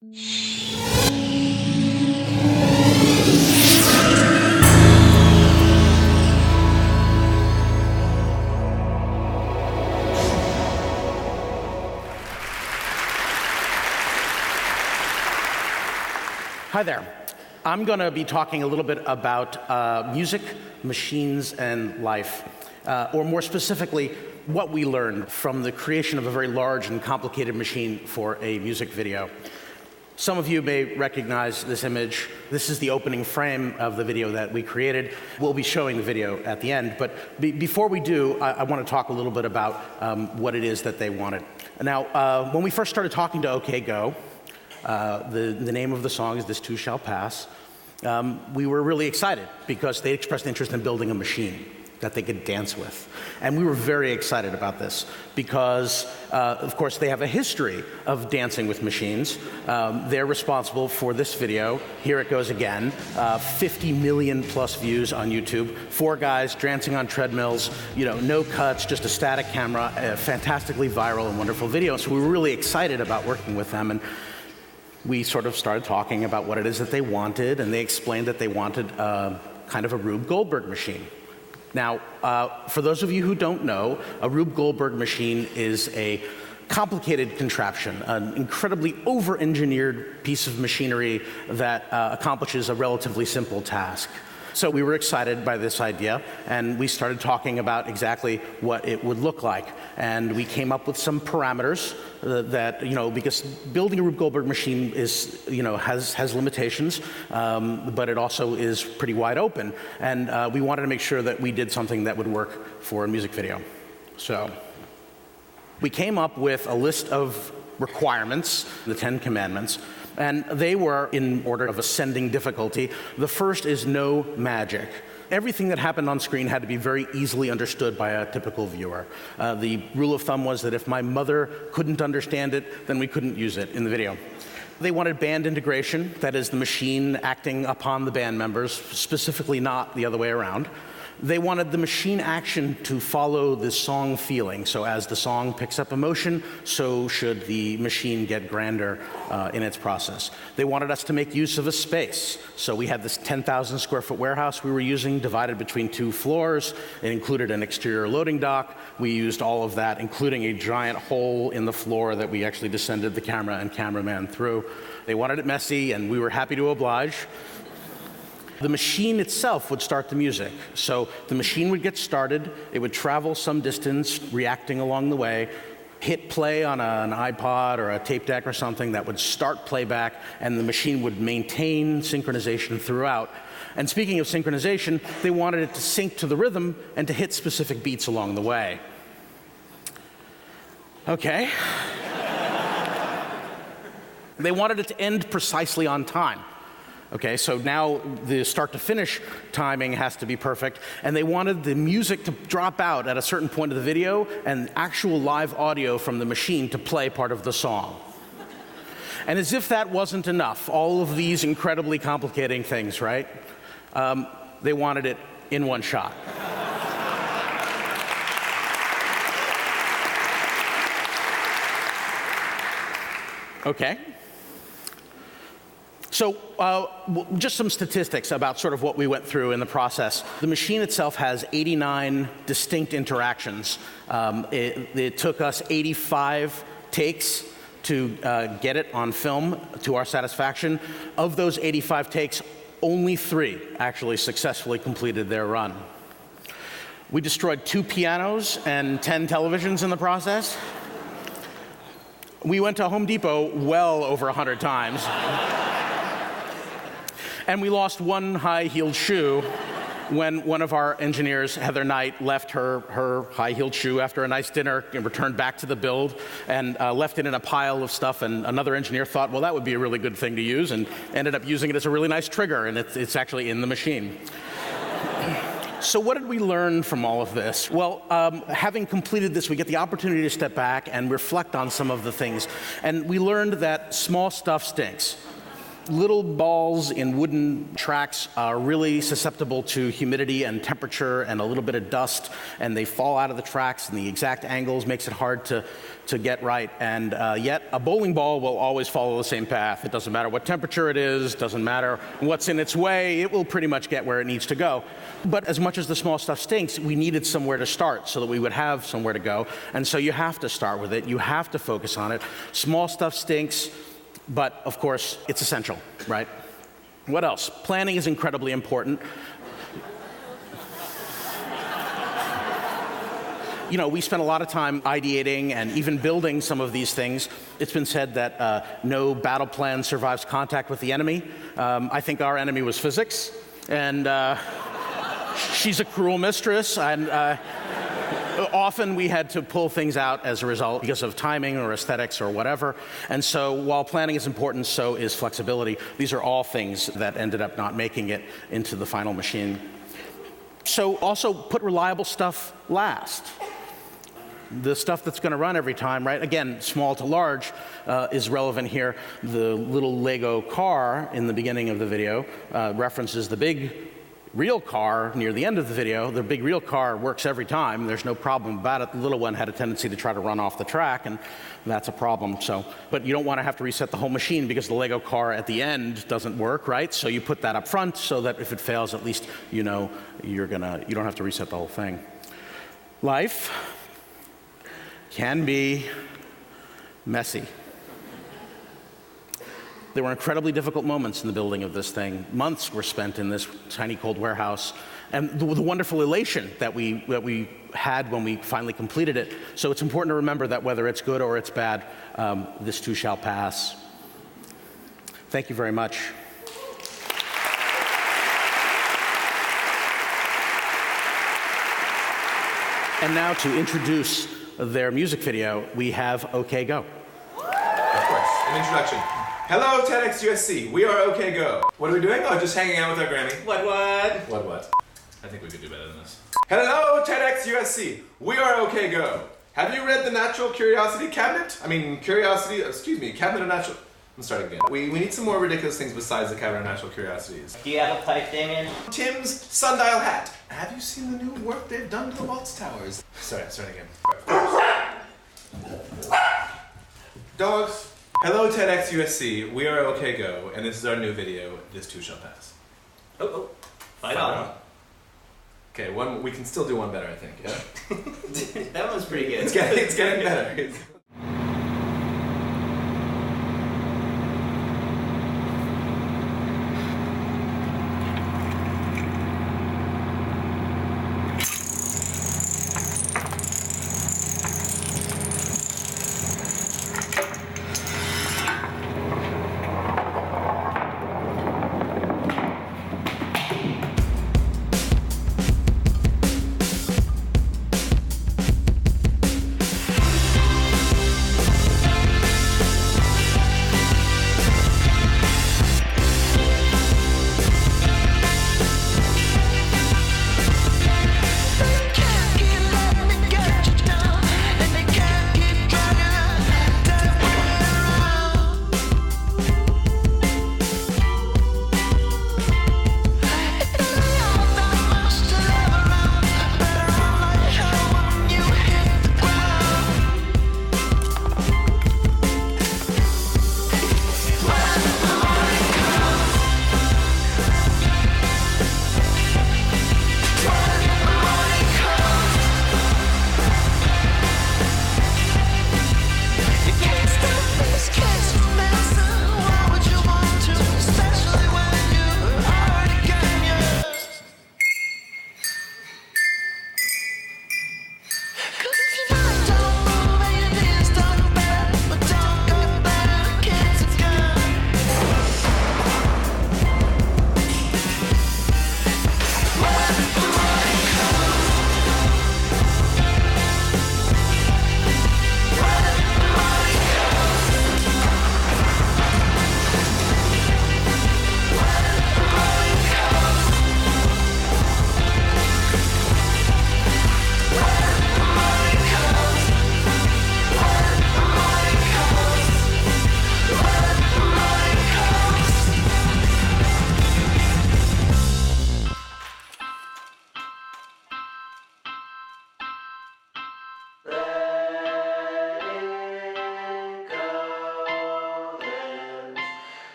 Hi there. I'm going to be talking a little bit about music, machines, and life, or more specifically, what we learned from the creation of a very large and complicated machine for a music video. Some of you may recognize this image. This is the opening frame of the video that we created. We'll be showing the video at the end, but before we do, I want to talk a little bit about what it is that they wanted. Now, when we first started talking to OK Go, the name of the song is This Too Shall Pass. We were really excited because they expressed interest in building a machine that they could dance with. And we were very excited about this because, of course, they have a history of dancing with machines. They're responsible for this video. Here it goes again. 50 million plus views on YouTube. 4 guys dancing on treadmills, no cuts, just a static camera, a fantastically viral and wonderful video. So we were really excited about working with them. And we sort of started talking about what it is that they wanted, and they explained that they wanted kind of a Rube Goldberg machine. Now, for those of you who don't know, a Rube Goldberg machine is a complicated contraption, an incredibly over-engineered piece of machinery that accomplishes a relatively simple task. So we were excited by this idea, and we started talking about exactly what it would look like. And we came up with some parameters that, because building a Rube Goldberg machine is, has limitations, but it also is pretty wide open. And we wanted to make sure that we did something that would work for a music video. So we came up with a list of requirements, the 10 Commandments, and they were in order of ascending difficulty. The first is no magic. Everything that happened on screen had to be very easily understood by a typical viewer. The rule of thumb was that if my mother couldn't understand it, then we couldn't use it in the video. They wanted band integration, that is the machine acting upon the band members, specifically not the other way around. They wanted the machine action to follow the song feeling. So as the song picks up emotion, so should the machine get grander in its process. They wanted us to make use of a space. So we had this 10,000 square foot warehouse we were using, divided between 2 floors. It included an exterior loading dock. We used all of that, including a giant hole in the floor that we actually descended the camera and cameraman through. They wanted it messy, and we were happy to oblige. The machine itself would start the music. So the machine would get started, it would travel some distance, reacting along the way, hit play on an iPod or a tape deck or something that would start playback, and the machine would maintain synchronization throughout. And speaking of synchronization, they wanted it to sync to the rhythm and to hit specific beats along the way. Okay. They wanted it to end precisely on time. Okay, so now the start to finish timing has to be perfect, and they wanted the music to drop out at a certain point of the video and actual live audio from the machine to play part of the song. And as if that wasn't enough, all of these incredibly complicating things, right? They wanted it in one shot. Okay. So just some statistics about sort of what we went through in the process. The machine itself has 89 distinct interactions. It took us 85 takes to get it on film to our satisfaction. Of those 85 takes, only 3 actually successfully completed their run. We destroyed 2 pianos and 10 televisions in the process. We went to Home Depot well over 100 times. And we lost 1 high-heeled shoe when one of our engineers, Heather Knight, left her high-heeled shoe after a nice dinner and returned back to the build and left it in a pile of stuff. And another engineer thought, well, that would be a really good thing to use, and ended up using it as a really nice trigger, and it's actually in the machine. So what did we learn from all of this? Well, having completed this, we get the opportunity to step back and reflect on some of the things. And we learned that small stuff stinks. little balls in wooden tracks are really susceptible to humidity and temperature and a little bit of dust, and they fall out of the tracks, and the exact angles makes it hard to get right. And yet, a bowling ball will always follow the same path. It doesn't matter what temperature it is, doesn't matter what's in its way, it will pretty much get where it needs to go. But as much as the small stuff stinks, we needed somewhere to start so that we would have somewhere to go. And so you have to start with it, you have to focus on it. Small stuff stinks, but of course, it's essential, right? What else? Planning is incredibly important. You know, we spent a lot of time ideating and even building some of these things. It's been said that no battle plan survives contact with the enemy. I think our enemy was physics, and she's a cruel mistress, and often we had to pull things out as a result because of timing or aesthetics or whatever. And so while planning is important, so is flexibility. These are all things that ended up not making it into the final machine. So also put reliable stuff last. The stuff that's going to run every time, right? Again, small to large is relevant here. The little Lego car in the beginning of the video references the big real car near the end of the video. The big real car works every time. There's no problem about it. The little one had a tendency to try to run off the track, and that's a problem. So, but you don't want to have to reset the whole machine because the Lego car at the end doesn't work, right? So you put that up front so that if it fails, at least you know you don't have to reset the whole thing. Life can be messy. There were incredibly difficult moments in the building of this thing. Months were spent in this tiny cold warehouse, and the wonderful elation that we had when we finally completed it. So it's important to remember that whether it's good or it's bad, this too shall pass. Thank you very much. And now to introduce their music video, we have OK Go. Of course, an introduction. Hello, TEDx USC. We are OK Go. What are we doing? Oh, just hanging out with our Grammy. What? I think we could do better than this. Hello, TEDx USC. We are OK Go. Have you read the Natural Curiosity Cabinet? Cabinet of Natural... Let's start again. We need some more ridiculous things besides the Cabinet of Natural Curiosities. Do you have a pipe, Damien? Tim's sundial hat. Have you seen the new work they've done to the Waltz Towers? Sorry, I'm starting again. Dogs. Hello, TEDx USC. We are OK Go, and this is our new video, This Too Shall Pass. Fight on. Okay, we can still do one better, I think, yeah? That one's pretty good. It's getting better.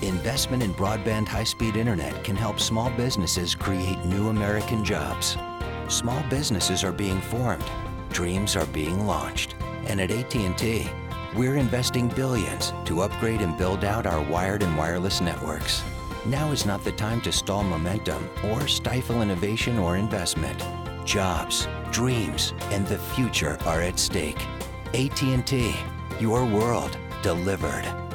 Investment in broadband high-speed internet can help small businesses create new American jobs. Small businesses are being formed, dreams are being launched. And at AT&T, we're investing billions to upgrade and build out our wired and wireless networks. Now is not the time to stall momentum or stifle innovation or investment. Jobs, dreams, and the future are at stake. AT&T, your world delivered.